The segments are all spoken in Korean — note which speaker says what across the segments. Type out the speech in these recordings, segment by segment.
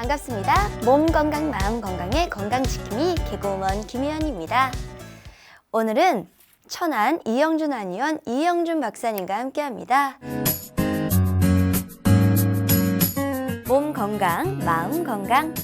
Speaker 1: 반갑습니다. 몸 건강, 마음 건강의 건강지킴이 개그우먼 김희연입니다. 오늘은 천안 이영준 한의원 이영준 박사님과 함께합니다. 몸 건강, 마음 건강.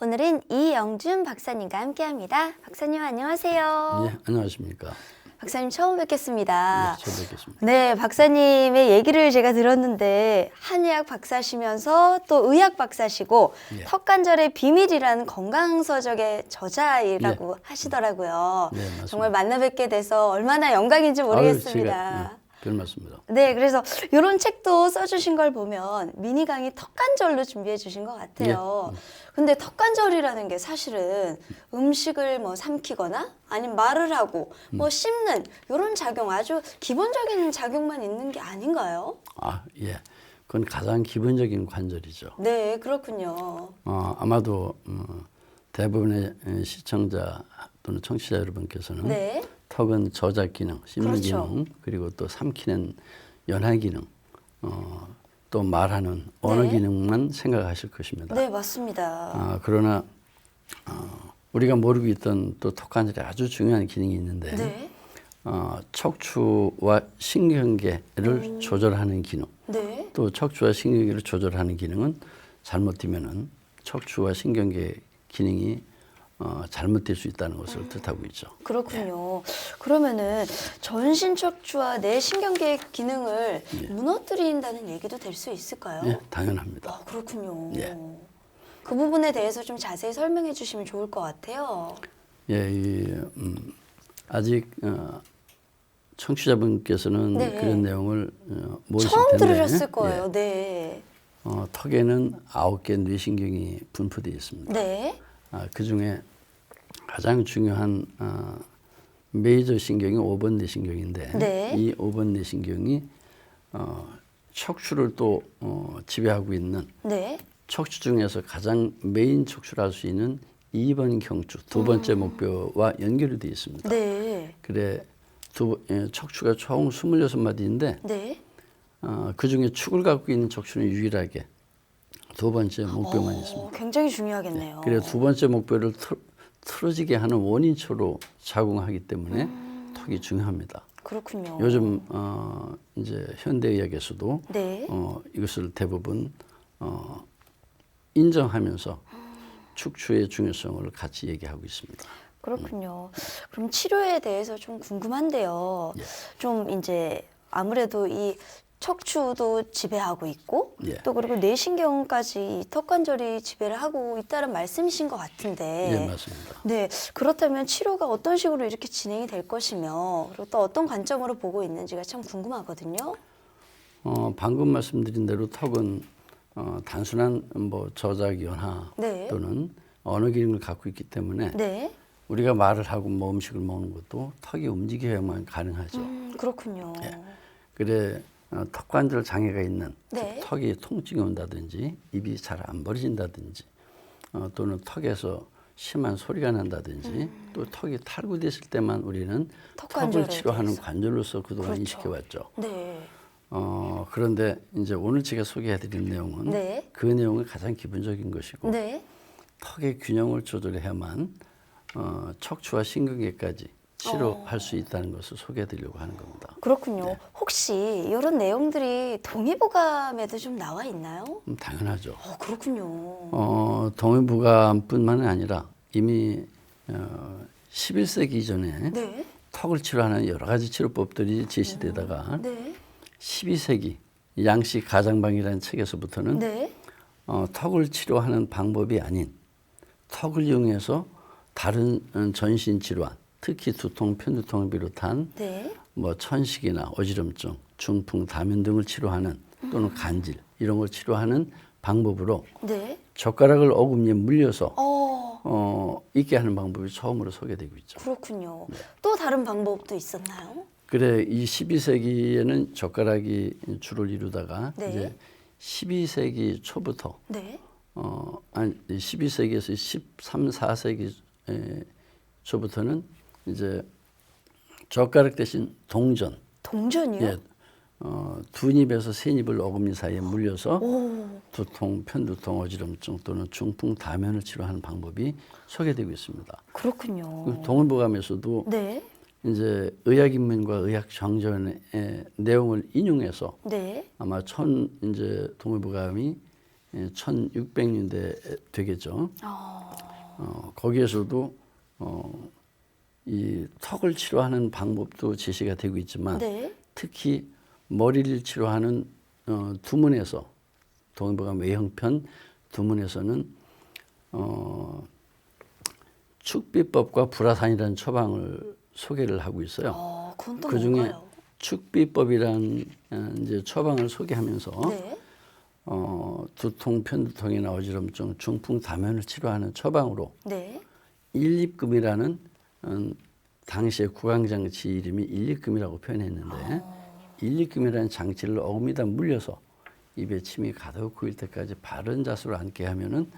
Speaker 1: 오늘은 이영준 박사님과 함께합니다. 박사님 안녕하세요.
Speaker 2: 네, 안녕하십니까.
Speaker 1: 박사님 처음 뵙겠습니다.
Speaker 2: 네, 처음 뵙겠습니다.
Speaker 1: 네, 박사님의 얘기를 제가 들었는데 한의학 박사시면서 또 의학 박사시고
Speaker 2: 예.
Speaker 1: 턱관절의 비밀이라는 건강서적의 저자이라고 하시더라고요.
Speaker 2: 네, 맞습니다.
Speaker 1: 정말 만나 뵙게 돼서 얼마나 영광인지 모르겠습니다.
Speaker 2: 별 말씀입니다.
Speaker 1: 네, 그래서 이런 책도 써주신 걸 보면 미니 강의 턱관절로 준비해 주신 것 같아요. 근데 턱관절이라는 게 사실은 음식을 뭐 삼키거나 아니면 말을 하고 뭐 씹는 이런 작용, 아주 기본적인 작용만 있는 게 아닌가요?
Speaker 2: 아, 예. 그건 가장 기본적인 관절이죠.
Speaker 1: 네, 그렇군요.
Speaker 2: 아마도 대부분의 시청자 또는 청취자 여러분께서는
Speaker 1: 네,
Speaker 2: 턱은 저작 기능, 씹는
Speaker 1: 그렇죠.
Speaker 2: 기능, 그리고 또 삼키는 연화 기능, 또 말하는 언어
Speaker 1: 네.
Speaker 2: 기능만 생각하실 것입니다.
Speaker 1: 네, 맞습니다.
Speaker 2: 그러나 우리가 모르고 있던 또 턱관절에 아주 중요한 기능이 있는데
Speaker 1: 네,
Speaker 2: 척추와 신경계를 조절하는 기능,
Speaker 1: 네,
Speaker 2: 또 척추와 신경계를 조절하는 기능은 잘못되면은 척추와 신경계 기능이 잘못될 수 있다는 것을 뜻하고 있죠.
Speaker 1: 그렇군요. 그러면은 전신 척추와 내 신경계 기능을 무너뜨린다는 얘기도 될 수 있을까요?
Speaker 2: 예, 당연합니다.
Speaker 1: 아, 그렇군요.
Speaker 2: 예.
Speaker 1: 그 부분에 대해서 좀 자세히 설명해 주시면 좋을 것 같아요.
Speaker 2: 예, 아직 청취자분께서는
Speaker 1: 네.
Speaker 2: 그런 내용을 모르실
Speaker 1: 처음
Speaker 2: 텐데
Speaker 1: 들으셨을 거예요. 네.
Speaker 2: 턱에는 9개 뇌신경이 분포되어 있습니다.
Speaker 1: 네.
Speaker 2: 그 중에 가장 중요한 메이저 신경이 5번 뇌신경인데
Speaker 1: 네.
Speaker 2: 이 5번 뇌신경이 척추를 또 지배하고 있는
Speaker 1: 네.
Speaker 2: 척추 중에서 가장 메인 척추를 할 수 있는 2번 경추, 두 번째 목뼈와 연결이 되어 있습니다.
Speaker 1: 네.
Speaker 2: 그래 척추가 총 26마디인데
Speaker 1: 네.
Speaker 2: 그 중에 축을 갖고 있는 척추는 유일하게 두 번째 목뼈만 있습니다.
Speaker 1: 굉장히 중요하겠네요.
Speaker 2: 그래서 두 번째 목표를 틀어지게 하는 원인초로 작용하기 때문에 턱이 중요합니다.
Speaker 1: 그렇군요.
Speaker 2: 요즘 이제 현대의학에서도
Speaker 1: 네.
Speaker 2: 이것을 대부분 인정하면서 척추의 중요성을 같이 얘기하고 있습니다.
Speaker 1: 그렇군요. 그럼 치료에 대해서 좀 궁금한데요.
Speaker 2: 예.
Speaker 1: 좀 이제 아무래도 이 척추도 지배하고 있고
Speaker 2: 예.
Speaker 1: 또 그리고 뇌신경까지 이 턱관절이 지배를 하고 있다는 말씀이신 것 같은데
Speaker 2: 예, 맞습니다.
Speaker 1: 네, 그렇다면 치료가 어떤 식으로 이렇게 진행이 될 것이며 그리고 또 어떤 관점으로 보고 있는지가 참 궁금하거든요.
Speaker 2: 방금 말씀드린 대로 턱은 단순한 뭐 저작 연화
Speaker 1: 네.
Speaker 2: 또는 언어 기능을 갖고 있기 때문에
Speaker 1: 네,
Speaker 2: 우리가 말을 하고 뭐 음식을 먹는 것도 턱이 움직여야만 가능하죠.
Speaker 1: 그렇군요.
Speaker 2: 그래 턱관절 장애가 있는
Speaker 1: 네.
Speaker 2: 즉, 턱이 통증이 온다든지 입이 잘 안 벌어진다든지 또는 턱에서 심한 소리가 난다든지 또 턱이 탈구됐을 때만 우리는
Speaker 1: 턱관절에
Speaker 2: 턱을 치료하는
Speaker 1: 대해서.
Speaker 2: 관절로서 그동안
Speaker 1: 그렇죠.
Speaker 2: 인식해왔죠.
Speaker 1: 네,
Speaker 2: 그런데 이제 오늘 제가 소개해드릴 내용은
Speaker 1: 네.
Speaker 2: 그 내용이 가장 기본적인 것이고
Speaker 1: 네,
Speaker 2: 턱의 균형을 조절해야만 척추와 신경계까지 치료할 수 있다는 것을 소개해드리려고 하는 겁니다.
Speaker 1: 그렇군요.
Speaker 2: 네.
Speaker 1: 혹시 이런 내용들이 동의보감에도 좀 나와 있나요?
Speaker 2: 당연하죠.
Speaker 1: 그렇군요.
Speaker 2: 동의보감뿐만 아니라 이미 11세기 이전에
Speaker 1: 네,
Speaker 2: 턱을 치료하는 여러 가지 치료법들이 제시되다가
Speaker 1: 네,
Speaker 2: 12세기 양식 가장방이라는 책에서부터는
Speaker 1: 네,
Speaker 2: 턱을 치료하는 방법이 아닌 턱을 이용해서 다른 전신 질환, 특히 두통, 편두통을 비롯한
Speaker 1: 네.
Speaker 2: 뭐 천식이나 어지럼증, 중풍, 다면 등을 치료하는 또는 간질 이런 걸 치료하는 방법으로
Speaker 1: 네.
Speaker 2: 젓가락을 어금니에 물려서 있게 하는 방법이 처음으로 소개되고 있죠.
Speaker 1: 그렇군요. 또 다른 방법도 있었나요?
Speaker 2: 그래 이 12세기에는 젓가락이 주를 이루다가
Speaker 1: 네.
Speaker 2: 이제 12세기 초부터
Speaker 1: 네.
Speaker 2: 12세기에서 13, 4세기 초부터는 이제 젓가락 대신 동전.
Speaker 1: 동전이요?
Speaker 2: 예. 두 입에서 세 입을 어금니 사이에 물려서
Speaker 1: 오.
Speaker 2: 두통, 편두통, 어지럼증 또는 중풍, 다면을 치료하는 방법이 소개되고 있습니다.
Speaker 1: 그렇군요.
Speaker 2: 동의보감에서도
Speaker 1: 네.
Speaker 2: 이제 의학인문과 의학정전의 내용을 인용해서
Speaker 1: 네.
Speaker 2: 아마 이제 동의보감이 1600년대 되겠죠. 거기에서도 이 턱을 치료하는 방법도 제시가 되고 있지만
Speaker 1: 네. 특히
Speaker 2: 머리를 치료하는 두문에서 동의보감 외형편 두문에서는 축비법과 불화산이라는 처방을 소개를 하고 있어요.
Speaker 1: 그건 또
Speaker 2: 그 중에
Speaker 1: 뭔가요?
Speaker 2: 축비법이라는 이제 처방을 소개하면서
Speaker 1: 네.
Speaker 2: 두통, 편두통이나 어지럼증, 중풍, 다면을 치료하는 처방으로
Speaker 1: 네.
Speaker 2: 일립금이라는 당시의 구강장치 이름이 일립금이라고 표현했는데 일립금이라는 장치를 어금니다 물려서 입에 침이 가득 고일 때까지 바른 자세로 앉게 하면은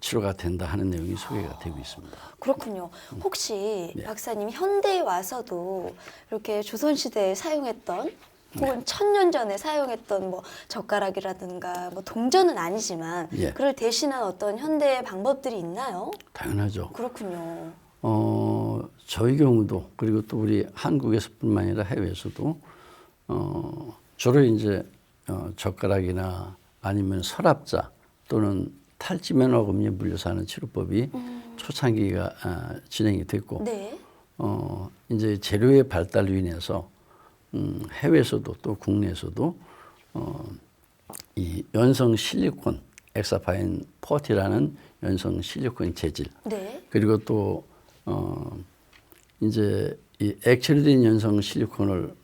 Speaker 2: 치료가 된다 하는 내용이 소개가 되고 있습니다.
Speaker 1: 그렇군요. 혹시
Speaker 2: 네.
Speaker 1: 박사님 현대에 와서도 이렇게 조선시대에 사용했던 혹은 1000년 전에 사용했던 뭐 젓가락이라든가 뭐 동전은 아니지만
Speaker 2: 예.
Speaker 1: 그를 대신한 어떤 현대의 방법들이 있나요?
Speaker 2: 당연하죠.
Speaker 1: 그렇군요.
Speaker 2: 저희 경우도 그리고 또 우리 한국에서뿐만 아니라 해외에서도 주로 이제 젓가락이나 아니면 서랍자 또는 탈지면 어금니에 물려서 하는 치료법이 초창기가 진행이 됐고
Speaker 1: 네.
Speaker 2: 이제 재료의 발달로 인해서 해외에서도 또 국내에서도 이 연성 실리콘 엑사파인 40라는 연성 실리콘 재질
Speaker 1: 네.
Speaker 2: 그리고 또 이제 이 액체로 된 연성 실리콘을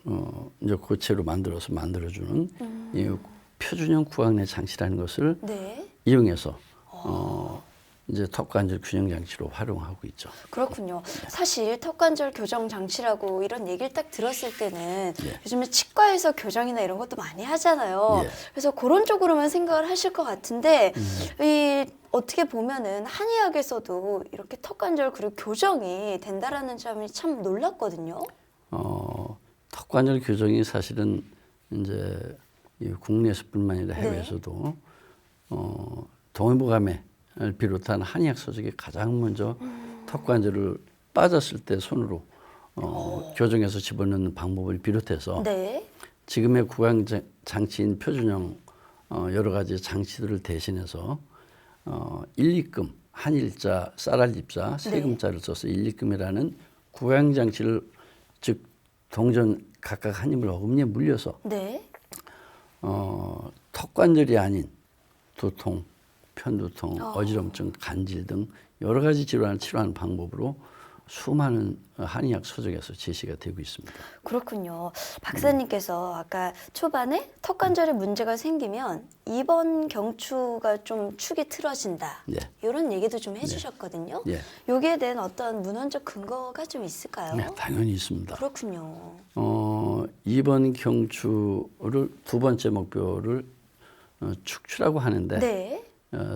Speaker 2: 이제 고체로 만들어주는 이 표준형 구강내 장치라는 것을
Speaker 1: 네.
Speaker 2: 이용해서 이제 턱관절 균형 장치로 활용하고 있죠.
Speaker 1: 그렇군요. 사실 턱관절 교정 장치라고 이런 얘기를 딱 들었을 때는
Speaker 2: 예.
Speaker 1: 요즘에 치과에서 교정이나 이런 것도 많이 하잖아요.
Speaker 2: 예.
Speaker 1: 그래서 그런 쪽으로만 생각을 하실 것 같은데 이 어떻게 보면은 한의학에서도 이렇게 턱관절 그리고 교정이 된다라는 점이 참 놀랐거든요.
Speaker 2: 턱관절 교정이 사실은 이제 이 국내에서뿐만 아니라
Speaker 1: 네.
Speaker 2: 해외에서도 동의보감을 비롯한 한의학 서적이 가장 먼저 턱관절을 빠졌을 때 손으로 교정해서 집어넣는 방법을 비롯해서
Speaker 1: 네.
Speaker 2: 지금의 구강 장치인 표준형 여러 가지 장치들을 대신해서 일립금, 한일자, 쌀알립자, 세금자를 써서 일립금이라는 구강 장치를 즉 동전 각각 한 입을 어금니에 물려서
Speaker 1: 네.
Speaker 2: 턱관절이 아닌 두통, 편두통, 어지럼증, 간질 등 여러 가지 질환을 치료하는 방법으로 수많은 한의학 서적에서 제시가 되고 있습니다.
Speaker 1: 그렇군요. 박사님께서 아까 초반에 턱관절에 문제가 생기면 입원 경추가 좀 축이 틀어진다.
Speaker 2: 예.
Speaker 1: 이런 얘기도 좀 해주셨거든요.
Speaker 2: 예.
Speaker 1: 여기에 대한 어떤 문헌적 근거가 좀 있을까요?
Speaker 2: 네, 당연히 있습니다.
Speaker 1: 그렇군요.
Speaker 2: 입원 경추를 두 번째 목표를 척추라고 하는데
Speaker 1: 네.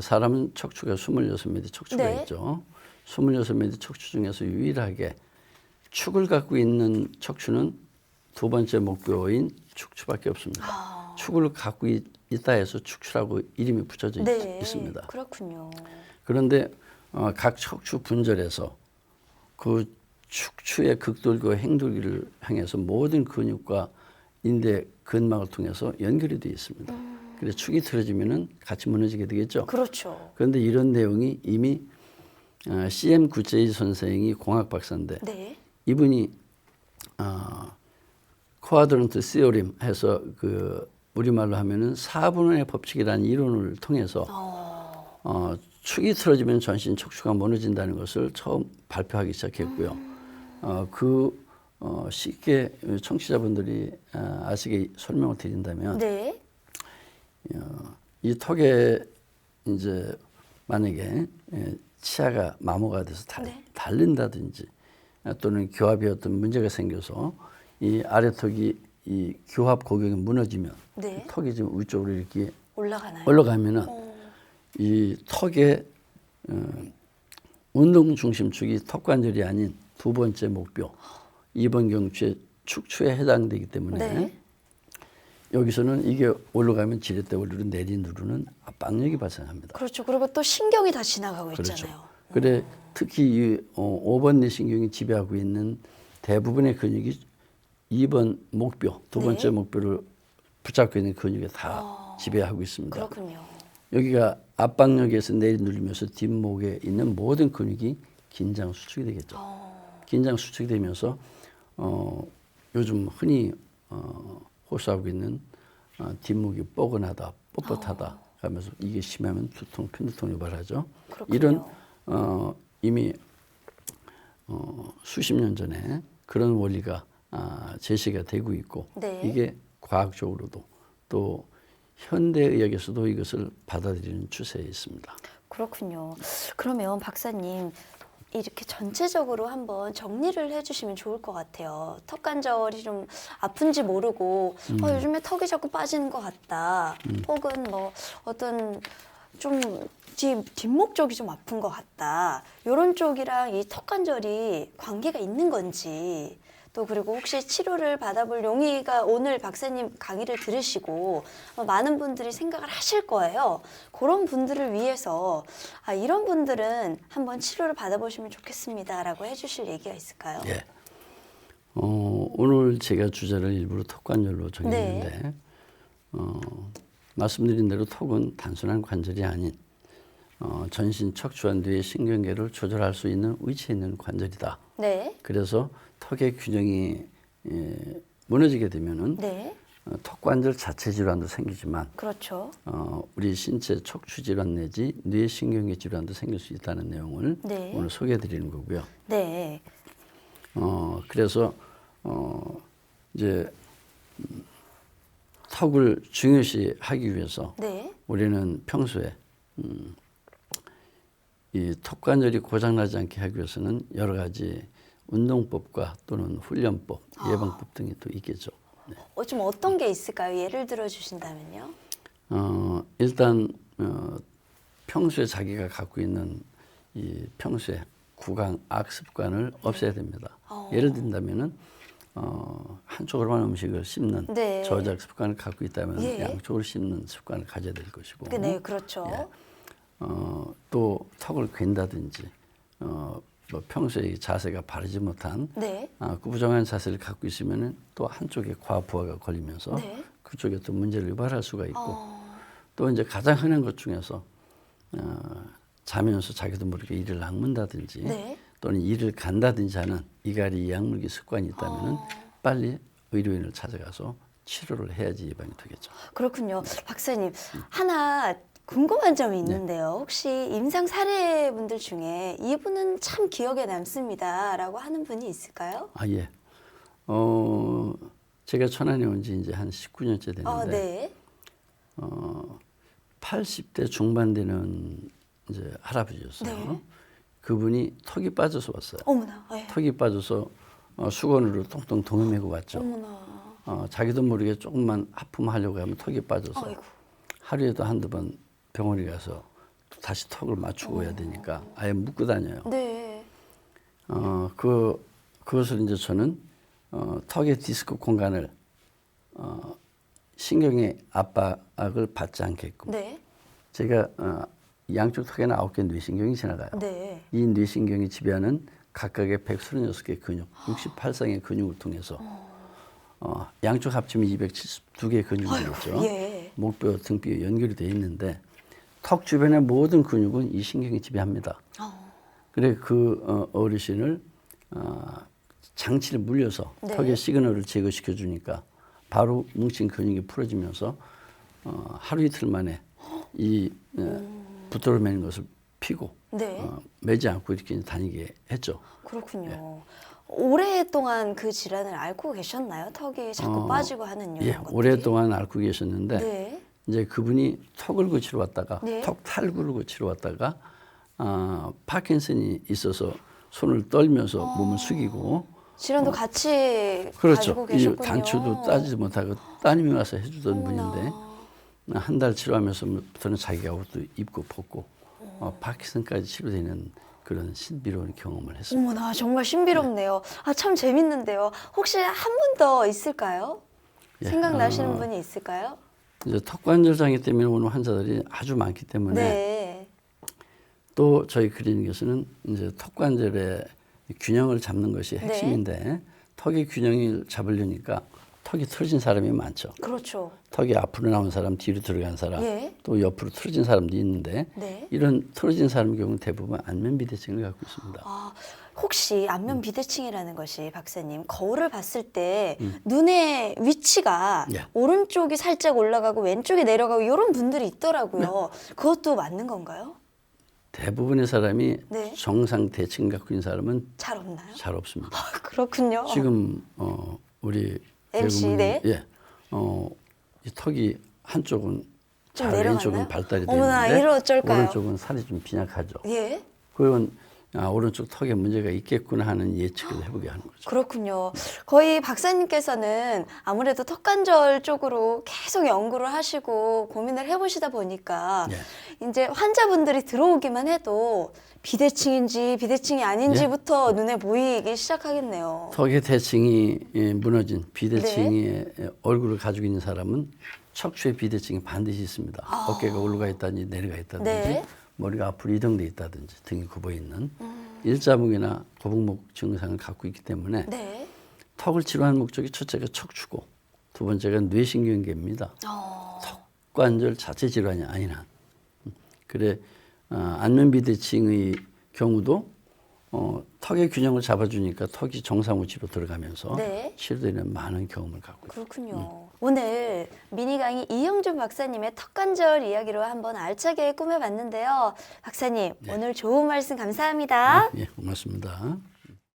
Speaker 2: 사람은 척추가 26마디 척추가
Speaker 1: 네.
Speaker 2: 있죠. 26마디 척추 중에서 유일하게 축을 갖고 있는 척추는 두 번째 목표인 축추밖에 없습니다. 축을 갖고 있다 해서 축추라고 이름이 붙여져
Speaker 1: 네.
Speaker 2: 있습니다.
Speaker 1: 그렇군요.
Speaker 2: 그런데 각 척추 분절에서 그 축추의 극돌기와 행돌기를 향해서 모든 근육과 인대, 근막을 통해서 연결이 되어 있습니다. 그래서 축이 틀어지면은 같이 무너지게 되겠죠.
Speaker 1: 그렇죠.
Speaker 2: 그런데 이런 내용이 이미 C.M. 구체이 선생이 공학 박사인데
Speaker 1: 네.
Speaker 2: 이분이 쿼드런트 시오림 해서 그 우리말로 하면은 4분의 법칙이라는 이론을 통해서 축이 틀어지면 전신 척추가 무너진다는 것을 처음 발표하기 시작했고요. 쉽게 청취자분들이 아시게 설명을 드린다면
Speaker 1: 네.
Speaker 2: 이 턱에 이제 만약에 치아가 마모가 돼서 달린다든지 또는 교합이 어떤 문제가 생겨서 이 아래턱이 이 교합 고경이 무너지면
Speaker 1: 네.
Speaker 2: 턱이 지금 위쪽으로 이렇게
Speaker 1: 올라가나요?
Speaker 2: 올라가면은 이 턱의 운동 중심축이 턱관절이 아닌 두 번째 목뼈 2번 경추의 축추에 해당되기 때문에
Speaker 1: 네.
Speaker 2: 여기서는 이게 올라가면 지렛대 원리로 내리 누르는 압박력이 발생합니다.
Speaker 1: 그렇죠. 그리고 또 신경이 다 지나가고
Speaker 2: 그렇죠.
Speaker 1: 있잖아요.
Speaker 2: 그래 특히 이 5번 내신경이 지배하고 있는 대부분의 근육이 2번 목뼈, 두 번째
Speaker 1: 네.
Speaker 2: 목뼈를 붙잡고 있는 근육에 다 지배하고 있습니다.
Speaker 1: 그렇군요.
Speaker 2: 여기가 압박력에서 내리 누르면서 뒷목에 있는 모든 근육이 긴장 수축이 되겠죠. 긴장 수축이 되면서 요즘 흔히 호소하고 있는 뒷목이 뻐근하다, 뻣뻣하다 하면서 이게 심하면 두통, 편두통 유발하죠.
Speaker 1: 그렇군요.
Speaker 2: 이런 이미 수십 년 전에 그런 원리가 제시가 되고 있고
Speaker 1: 네.
Speaker 2: 이게 과학적으로도 또 현대의학에서도 이것을 받아들이는 추세에 있습니다.
Speaker 1: 그렇군요. 그러면 박사님 이렇게 전체적으로 한번 정리를 해주시면 좋을 것 같아요. 턱관절이 좀 아픈지 모르고 요즘에 턱이 자꾸 빠지는 것 같다. 혹은 뭐 어떤 좀 뒷목 쪽이 좀 아픈 것 같다. 이런 쪽이랑 이 턱관절이 관계가 있는 건지 또 그리고 혹시 치료를 받아볼 용의가 오늘 박사님 강의를 들으시고 많은 분들이 생각을 하실 거예요. 그런 분들을 위해서 이런 분들은 한번 치료를 받아보시면 좋겠습니다라고 해주실 얘기가 있을까요?
Speaker 2: 예. 오늘 제가 주제를 일부러 턱관절로 정했는데
Speaker 1: 네.
Speaker 2: 말씀드린 대로 턱은 단순한 관절이 아닌 전신 척추와 뇌의 신경계를 조절할 수 있는 위치에 있는 관절이다.
Speaker 1: 네.
Speaker 2: 그래서 턱의 균형이 무너지게 되면은
Speaker 1: 네.
Speaker 2: 턱관절 자체 질환도 생기지만
Speaker 1: 그렇죠.
Speaker 2: 우리 신체 척추 질환 내지 뇌 신경계 질환도 생길 수 있다는 내용을
Speaker 1: 네.
Speaker 2: 오늘 소개해 드리는 거고요.
Speaker 1: 네.
Speaker 2: 그래서 이제 턱을 중요시 하기 위해서
Speaker 1: 네.
Speaker 2: 우리는 평소에 이 턱관절이 고장나지 않게 하기 위해서는 여러 가지 운동법과 또는 훈련법, 예방법 등이 또 있겠죠. 네.
Speaker 1: 좀 어떤 게 있을까요? 예를 들어 주신다면요.
Speaker 2: 일단 평소에 자기가 갖고 있는 이 평소에 구강 악습관을 없애야 됩니다. 예를 든다면은 한쪽으로만 음식을 씹는
Speaker 1: 네.
Speaker 2: 저작 습관을 갖고 있다면
Speaker 1: 예.
Speaker 2: 양쪽으로 씹는 습관을 가져야 될 것이고
Speaker 1: 네, 그렇죠.
Speaker 2: 예. 또 턱을 괜다든지 뭐 평소에 자세가 바르지 못한
Speaker 1: 네.
Speaker 2: 구부정한 자세를 갖고 있으면은 또 한쪽에 과부하가 걸리면서
Speaker 1: 네.
Speaker 2: 그쪽에 또 문제를 유발할 수가 있고 또 이제 가장 흔한 것 중에서 자면서 자기도 모르게 이를 악문다든지
Speaker 1: 네.
Speaker 2: 또는 이를 간다든지 하는 이갈이 약물기 습관이 있다면은 빨리 의료인을 찾아가서 치료를 해야지 예방이 되겠죠.
Speaker 1: 그렇군요. 박사님, 하나 궁금한 점이 있는데요. 혹시 임상 사례분들 중에 이분은 참 기억에 남습니다라고 하는 분이 있을까요?
Speaker 2: 예. 제가 천안에 온 지 이제 한 19년째 됐는데
Speaker 1: 네.
Speaker 2: 80대 중반 되는 이제 할아버지였어요.
Speaker 1: 네.
Speaker 2: 그분이 턱이 빠져서 왔어요.
Speaker 1: 어머나. 예.
Speaker 2: 턱이 빠져서 수건으로 똥똥 동여매고 왔죠.
Speaker 1: 어머나.
Speaker 2: 자기도 모르게 조금만 하품하려고 하면 턱이 빠져서
Speaker 1: 아이고.
Speaker 2: 하루에도 한두 번 병원에 가서 다시 턱을 맞추고 와야 되니까 아예 묶고 다녀요.
Speaker 1: 네.
Speaker 2: 그것을 이제 저는 턱의 디스크 공간을 신경의 압박을 받지 않게끔
Speaker 1: 네.
Speaker 2: 제가 양쪽 턱에는 9개 뇌신경이 지나가요.
Speaker 1: 네.
Speaker 2: 이 뇌신경이 지배하는 각각의 136개 근육, 68쌍의 근육을 통해서 양쪽 합치면 272개 근육이 되겠죠.
Speaker 1: 예.
Speaker 2: 목뼈, 등뼈 연결이 되어 있는데 턱 주변의 모든 근육은 이 신경이 지배합니다. 그래 그 어르신을 장치를 물려서
Speaker 1: 네.
Speaker 2: 턱의 시그널을 제거시켜 주니까 바로 뭉친 근육이 풀어지면서 하루 이틀 만에 이 붓도를 매는 것을 피고
Speaker 1: 네.
Speaker 2: 매지 않고 이렇게 다니게 했죠.
Speaker 1: 그렇군요. 오랫동안 그 질환을 앓고 계셨나요? 턱이 자꾸 빠지고 하는 이런 것들이?
Speaker 2: 오랫동안 앓고 계셨는데
Speaker 1: 네.
Speaker 2: 이제 그분이 턱을 고치러 왔다가
Speaker 1: 네.
Speaker 2: 턱 탈구를 고치러 왔다가 파킨슨이 있어서 손을 떨면서 몸을 숙이고
Speaker 1: 질환도 같이
Speaker 2: 그렇죠.
Speaker 1: 가지고
Speaker 2: 이
Speaker 1: 계셨군요.
Speaker 2: 단추도 따지지 못하고 따님이 와서 해주던 분인데 한 달 치료하면서부터는 자기가 옷도 입고 벗고 파킨슨까지 치료되는 그런 신비로운 경험을 했습니다.
Speaker 1: 어머나, 정말 신비롭네요. 아, 참 재밌는데요. 혹시 한 분 더 있을까요?
Speaker 2: 예,
Speaker 1: 생각나시는 분이 있을까요?
Speaker 2: 이제 턱관절 장애 때문에 오는 환자들이 아주 많기 때문에
Speaker 1: 네.
Speaker 2: 또 저희 클리닉에서는 이제 턱관절의 균형을 잡는 것이
Speaker 1: 네.
Speaker 2: 핵심인데 턱의 균형을 잡으려니까 턱이 틀어진 사람이 많죠.
Speaker 1: 그렇죠.
Speaker 2: 턱이 앞으로 나온 사람, 뒤로 들어간 사람,
Speaker 1: 예.
Speaker 2: 또 옆으로 틀어진 사람도 있는데
Speaker 1: 네.
Speaker 2: 이런 틀어진 사람 경우는 대부분 안면 비대증을 갖고 있습니다.
Speaker 1: 아, 혹시 안면 비대칭이라는 것이 박사님 거울을 봤을 때 눈의 위치가
Speaker 2: 예.
Speaker 1: 오른쪽이 살짝 올라가고 왼쪽이 내려가고 이런 분들이 있더라고요. 그것도 맞는 건가요?
Speaker 2: 대부분의 사람이
Speaker 1: 네.
Speaker 2: 정상 대칭 갖고 있는 사람은
Speaker 1: 잘 없나요?
Speaker 2: 잘 없습니다.
Speaker 1: 아, 그렇군요.
Speaker 2: 지금 우리
Speaker 1: MC,
Speaker 2: 대부분
Speaker 1: 네.
Speaker 2: 이 턱이 한쪽은
Speaker 1: 좀
Speaker 2: 잘
Speaker 1: 내려갔나요?
Speaker 2: 왼쪽은 발달이
Speaker 1: 어머나,
Speaker 2: 되는데
Speaker 1: 이거 어쩔까요?
Speaker 2: 오른쪽은 살이 좀 빈약하죠.
Speaker 1: 예.
Speaker 2: 그건 오른쪽 턱에 문제가 있겠구나 하는 예측을 해보게 하는 거죠.
Speaker 1: 그렇군요. 거의 박사님께서는 아무래도 턱관절 쪽으로 계속 연구를 하시고 고민을 해보시다 보니까
Speaker 2: 예.
Speaker 1: 이제 환자분들이 들어오기만 해도 비대칭인지 비대칭이 아닌지부터 눈에 보이기 시작하겠네요.
Speaker 2: 턱의 대칭이 무너진 비대칭의
Speaker 1: 네.
Speaker 2: 얼굴을 가지고 있는 사람은 척추의 비대칭이 반드시 있습니다. 어깨가 올라가 있다든지 내려가 있다든지
Speaker 1: 네.
Speaker 2: 머리가 앞으로 이동돼 있다든지 등이 굽어 있는 일자목이나 거북목 증상을 갖고 있기 때문에
Speaker 1: 네.
Speaker 2: 턱을 치료하는 목적이 첫째가 척추고 두 번째가 뇌신경계입니다. 턱관절 자체 질환이 아닌 한. 그래 안면 비대칭의 경우도 턱의 균형을 잡아주니까 턱이 정상 위치로 들어가면서
Speaker 1: 네.
Speaker 2: 치료되는 많은 경험을 갖고 있습니다.
Speaker 1: 그렇군요. 오늘 미니 강의 이영준 박사님의 턱관절 이야기로 한번 알차게 꾸며봤는데요. 박사님, 오늘 좋은 말씀 감사합니다.
Speaker 2: 예, 고맙습니다.